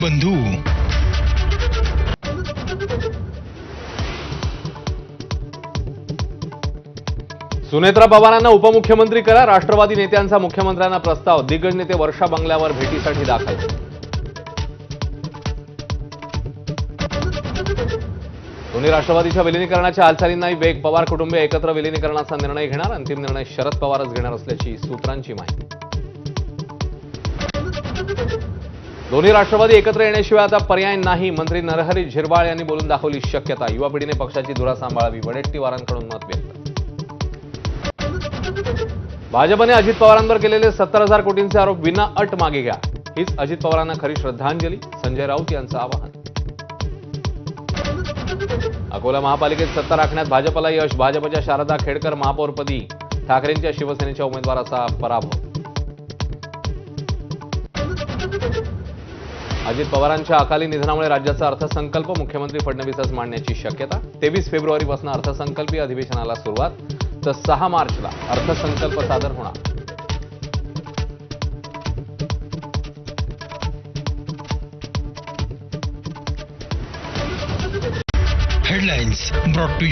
बंधू. सुनेत्रा पवारांना उपमुख्यमंत्री करा. राष्ट्रवादी नेत्यांचा मुख्यमंत्र्यांना प्रस्ताव. दिग्गज नेते वर्षा बंगल्यावर भेटीसाठी दाखल. दोन्ही राष्ट्रवादीच्या विलिनीकरणाच्या हालचालींनाही वेग. पवार कुटुंबीय एकत्र विलिनीकरणाचा निर्णय घेणार. अंतिम निर्णय शरद पवारच घेणार असल्याची सूत्रांची माहिती. दोन्ही राष्ट्रवादी एकत्र येण्याशिवाय आता पर्याय नाही. मंत्री नरहरी झिरवाळ यांनी बोलून दाखवली शक्यता. युवा पिढीने पक्षाची धुरा सांभाळावी. वडेट्टीवारांकडून मत व्यक्त. भाजपने अजित पवारांवर केलेले 70,000 कोटींचे आरोप विना अट मागे घ्या. हीच अजित पवारांना खरी श्रद्धांजली. संजय राऊत यांचं आवाहन. अकोला महापालिकेत सत्ता राखण्यात भाजपला यश. भाजपच्या शारदा खेडकर महापौरपदी. ठाकरेंच्या शिवसेनेच्या उमेदवाराचा पराभव. अजित पवारांच्या अकाली निधनामुळे राज्याचा अर्थसंकल्प मुख्यमंत्री फडणवीसच मांडण्याची शक्यता. 23 फेब्रुवारीपासून अर्थसंकल्पीय अधिवेशनाला सुरुवात, तर 6 मार्चला अर्थसंकल्प सादर होणार. Headlines brought to you